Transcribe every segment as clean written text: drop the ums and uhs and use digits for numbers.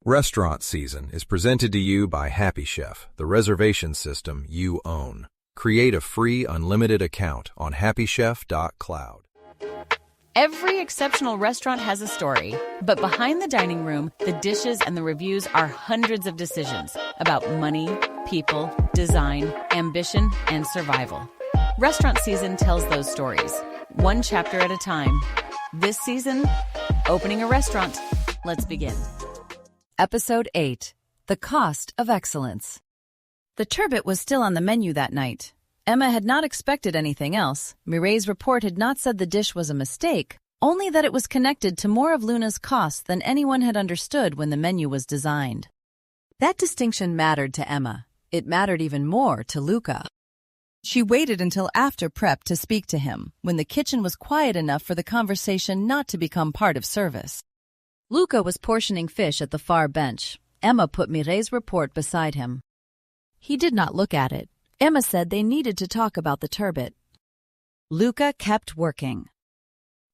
Restaurant season is presented to you by Happy Chef, the reservation system you own. Create a free unlimited account on happychef.cloud. Every exceptional restaurant has a story, but behind the dining room, the dishes and the reviews are hundreds of decisions about money, people, design, ambition, and survival. Restaurant season tells those stories, one chapter at a time. This season, opening a restaurant. Let's begin. Episode 8. The Cost of Excellence. The turbot was still on the menu that night. Emma had not expected anything else. Mireille's report had not said the dish was a mistake, only that it was connected to more of Luna's costs than anyone had understood when the menu was designed. That distinction mattered to Emma. It mattered even more to Luca. She waited until after prep to speak to him, when the kitchen was quiet enough for the conversation not to become part of service. Luca was portioning fish at the far bench. Emma put Mireille's report beside him. He did not look at it. Emma said they needed to talk about the turbot. Luca kept working.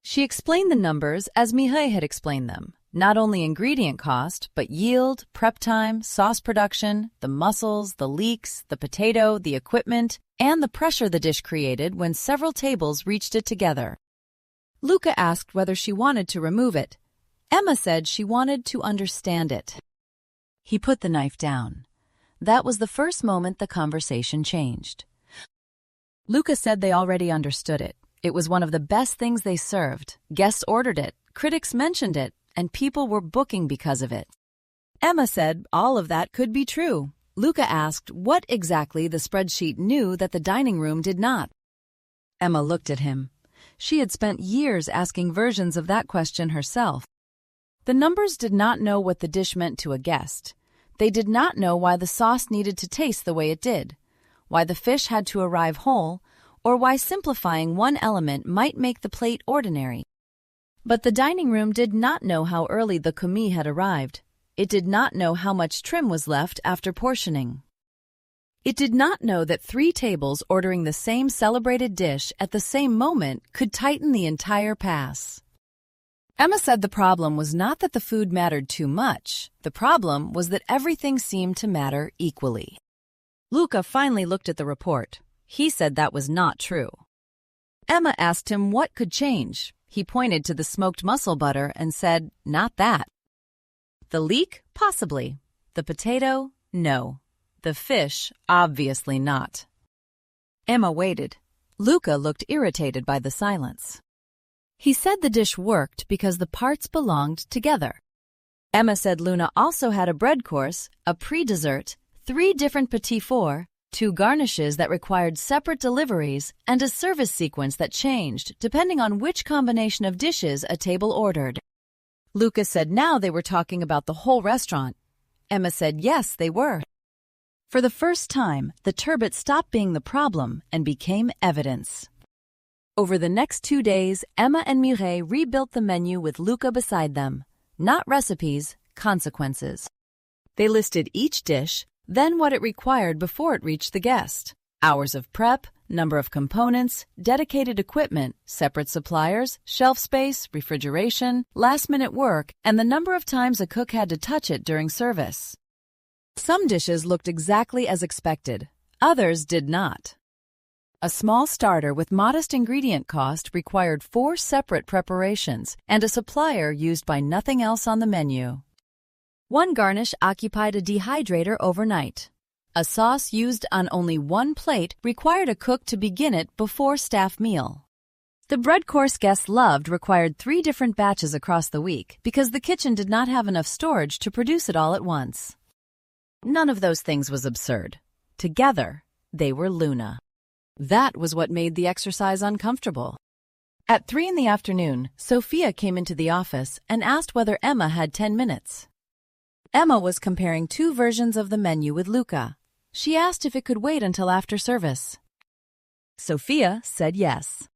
She explained the numbers as Mireille had explained them. Not only ingredient cost, but yield, prep time, sauce production, the mussels, the leeks, the potato, the equipment, and the pressure the dish created when several tables reached it together. Luca asked whether she wanted to remove it. Emma said she wanted to understand it. He put the knife down. That was the first moment the conversation changed. Luca said they already understood it. It was one of the best things they served. Guests ordered it, critics mentioned it, and people were booking because of it. Emma said all of that could be true. Luca asked what exactly the spreadsheet knew that the dining room did not. Emma looked at him. She had spent years asking versions of that question herself. The numbers did not know what the dish meant to a guest. They did not know why the sauce needed to taste the way it did, why the fish had to arrive whole, or why simplifying one element might make the plate ordinary. But the dining room did not know how early the commis had arrived. It did not know how much trim was left after portioning. It did not know that 3 tables ordering the same celebrated dish at the same moment could tighten the entire pass. Emma said the problem was not that the food mattered too much. The problem was that everything seemed to matter equally. Luca finally looked at the report. He said that was not true. Emma asked him what could change. He pointed to the smoked mussel butter and said, not that. The leek? Possibly. The potato? No. The fish? Obviously not. Emma waited. Luca looked irritated by the silence. He said the dish worked because the parts belonged together. Emma said Luna also had a bread course, a pre-dessert, 3 different petit fours, 2 garnishes that required separate deliveries, and a service sequence that changed depending on which combination of dishes a table ordered. Luca said now they were talking about the whole restaurant. Emma said yes, they were. For the first time, the turbot stopped being the problem and became evidence. Over the next 2 days, Emma and Mireille rebuilt the menu with Luca beside them. Not recipes, consequences. They listed each dish, then what it required before it reached the guest. Hours of prep, number of components, dedicated equipment, separate suppliers, shelf space, refrigeration, last-minute work, and the number of times a cook had to touch it during service. Some dishes looked exactly as expected. Others did not. A small starter with modest ingredient cost required 4 separate preparations and a supplier used by nothing else on the menu. One garnish occupied a dehydrator overnight. A sauce used on only 1 plate required a cook to begin it before staff meal. The bread course guests loved required 3 different batches across the week because the kitchen did not have enough storage to produce it all at once. None of those things was absurd. Together, they were Luna. That was what made the exercise uncomfortable. At 3 in the afternoon, Sophia came into the office and asked whether Emma had 10 minutes. Emma was comparing 2 versions of the menu with Luca. She asked if it could wait until after service. Sophia said yes.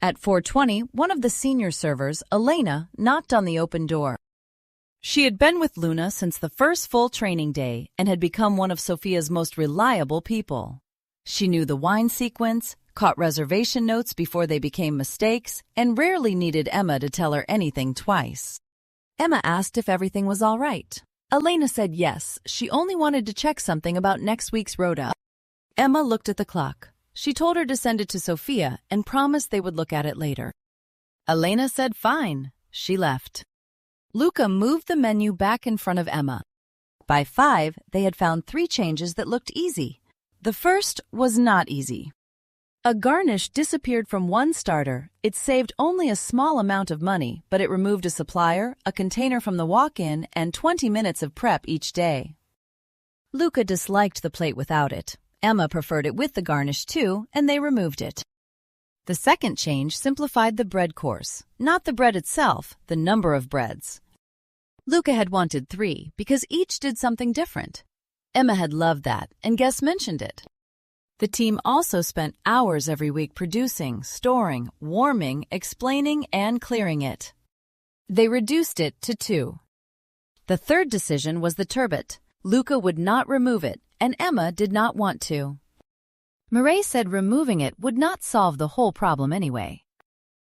At 4:20, one of the senior servers, Elena, knocked on the open door. She had been with Luna since the first full training day and had become one of Sophia's most reliable people. She knew the wine sequence, caught reservation notes before they became mistakes, and rarely needed Emma to tell her anything twice. Emma asked if everything was all right. Elena said yes, she only wanted to check something about next week's rota. Emma looked at the clock. She told her to send it to Sophia and promised they would look at it later. Elena said fine. She left. Luca moved the menu back in front of Emma. By 5, they had found 3 changes that looked easy. The first was not easy. A garnish disappeared from one starter. It saved only a small amount of money, but it removed a supplier, a container from the walk-in, and 20 minutes of prep each day. Luca disliked the plate without it. Emma preferred it with the garnish too, and they removed it. The second change simplified the bread course, not the bread itself, the number of breads. Luca had wanted 3 because each did something different. Emma had loved that, and guests mentioned it. The team also spent hours every week producing, storing, warming, explaining, and clearing it. They reduced it to 2. The third decision was the turbot. Luca would not remove it, and Emma did not want to. Mireille said removing it would not solve the whole problem anyway.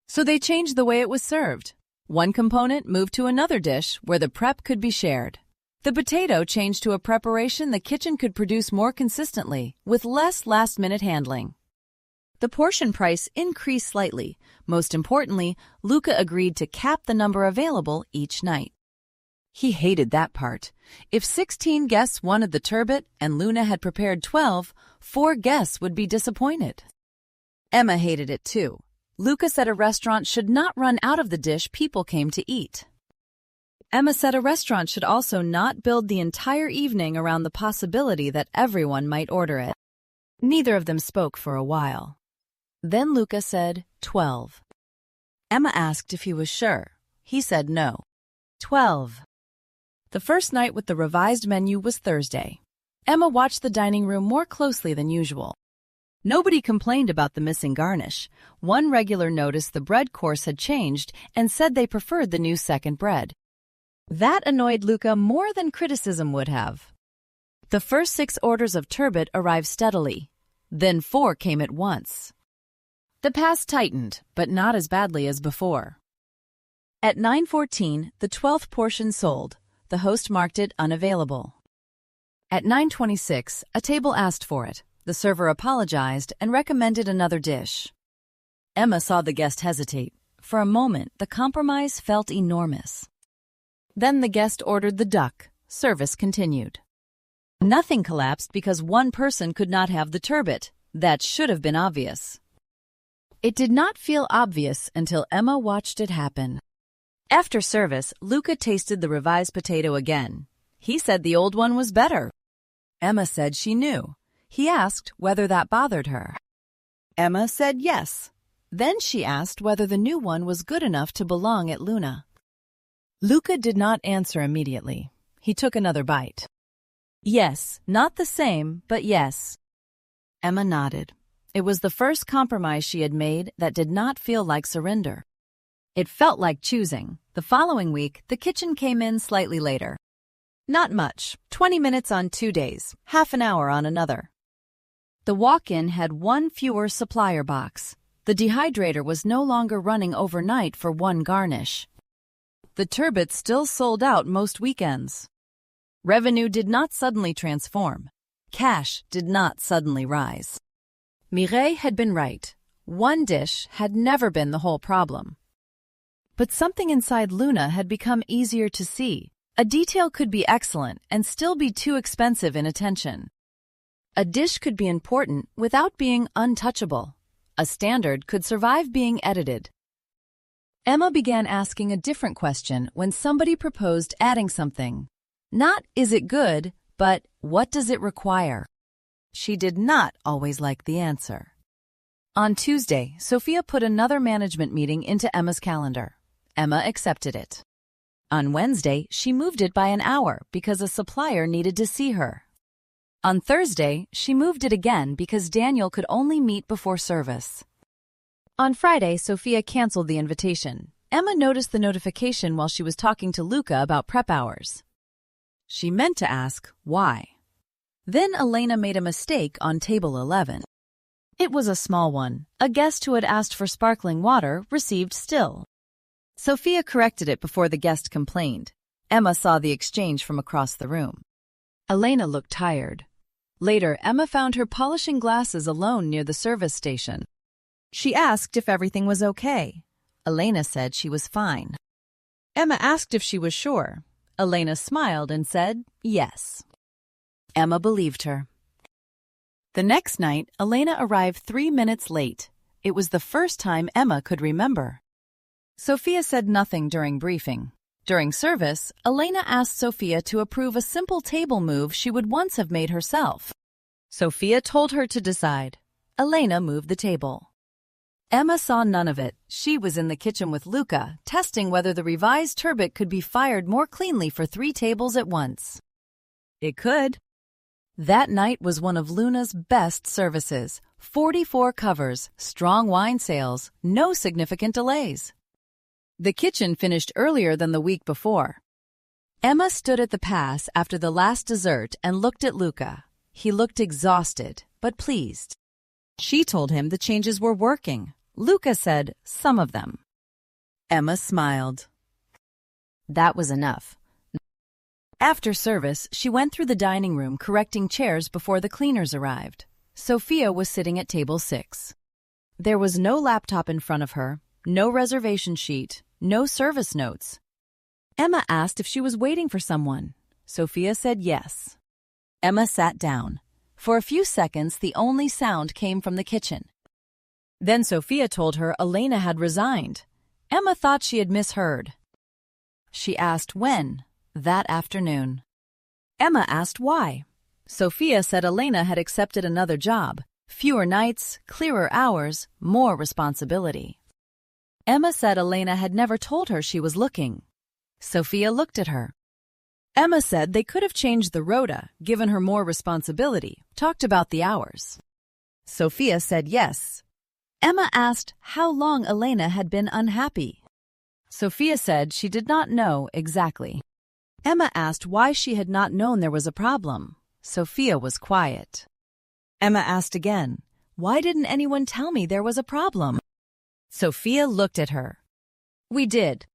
So they changed the way it was served. One component moved to another dish where the prep could be shared. The potato changed to a preparation the kitchen could produce more consistently, with less last-minute handling. The portion price increased slightly. Most importantly, Luca agreed to cap the number available each night. He hated that part. If 16 guests wanted the turbot and Luna had prepared 12, 4 guests would be disappointed. Emma hated it too. Luca said a restaurant should not run out of the dish people came to eat. Emma said a restaurant should also not build the entire evening around the possibility that everyone might order it. Neither of them spoke for a while. Then Luca said 12. Emma asked if he was sure. He said no. 12. The first night with the revised menu was Thursday. Emma watched the dining room more closely than usual. Nobody complained about the missing garnish. One regular noticed the bread course had changed and said they preferred the new second bread. That annoyed Luca more than criticism would have. The first 6 orders of turbot arrived steadily. Then 4 came at once. The pass tightened, but not as badly as before. At 9:14, the 12th portion sold. The host marked it unavailable. At 9:26, a table asked for it. The server apologized and recommended another dish. Emma saw the guest hesitate. For a moment, the compromise felt enormous. Then the guest ordered the duck. Service continued. Nothing collapsed because one person could not have the turbot. That should have been obvious. It did not feel obvious until Emma watched it happen. After service, Luca tasted the revised potato again. He said the old one was better. Emma said she knew. He asked whether that bothered her. Emma said yes. Then she asked whether the new one was good enough to belong at Luna. Luca did not answer immediately. He took another bite. Yes, not the same, but yes. Emma nodded. It was the first compromise she had made that did not feel like surrender. It felt like choosing. The following week, the kitchen came in slightly later. Not much, 20 minutes on 2 days, half an hour on another. The walk-in had 1 fewer supplier box. The dehydrator was no longer running overnight for 1 garnish. The turbot still sold out most weekends. Revenue did not suddenly transform. Cash did not suddenly rise. Mireille had been right. 1 dish had never been the whole problem. But something inside Luna had become easier to see. A detail could be excellent and still be too expensive in attention. A dish could be important without being untouchable. A standard could survive being edited. Emma began asking a different question when somebody proposed adding something. Not, is it good, but what does it require? She did not always like the answer. On Tuesday, Sophia put another management meeting into Emma's calendar. Emma accepted it. On Wednesday, she moved it by an hour because a supplier needed to see her. On Thursday, she moved it again because Daniel could only meet before service. On Friday, Sophia canceled the invitation. Emma noticed the notification while she was talking to Luca about prep hours. She meant to ask why. Then Elena made a mistake on table 11. It was a small one. A guest who had asked for sparkling water received still. Sophia corrected it before the guest complained. Emma saw the exchange from across the room. Elena looked tired. Later, Emma found her polishing glasses alone near the service station. She asked if everything was okay. Elena said she was fine. Emma asked if she was sure. Elena smiled and said yes. Emma believed her. The next night, Elena arrived 3 minutes late. It was the first time Emma could remember. Sophia said nothing during briefing. During service, Elena asked Sophia to approve a simple table move she would once have made herself. Sophia told her to decide. Elena moved the table. Emma saw none of it. She was in the kitchen with Luca, testing whether the revised turbot could be fired more cleanly for 3 tables at once. It could. That night was one of Luna's best services. 44 covers, strong wine sales, no significant delays. The kitchen finished earlier than the week before. Emma stood at the pass after the last dessert and looked at Luca. He looked exhausted, but pleased. She told him the changes were working. Luca said some of them. Emma smiled. That was enough. After service, she went through the dining room correcting chairs before the cleaners arrived. Sophia was sitting at table 6. There was no laptop in front of her, no reservation sheet, no service notes. Emma asked if she was waiting for someone. Sophia said yes. Emma sat down. For a few seconds, the only sound came from the kitchen. Then Sophia told her Elena had resigned. Emma thought she had misheard. She asked when. That afternoon. Emma asked why. Sophia said Elena had accepted another job. Fewer nights, clearer hours, more responsibility. Emma said Elena had never told her she was looking. Sophia looked at her. Emma said they could have changed the rota, given her more responsibility, talked about the hours. Sophia said yes. Emma asked how long Elena had been unhappy. Sophia said she did not know exactly. Emma asked why she had not known there was a problem. Sophia was quiet. Emma asked again, why didn't anyone tell me there was a problem? Sophia looked at her. We did.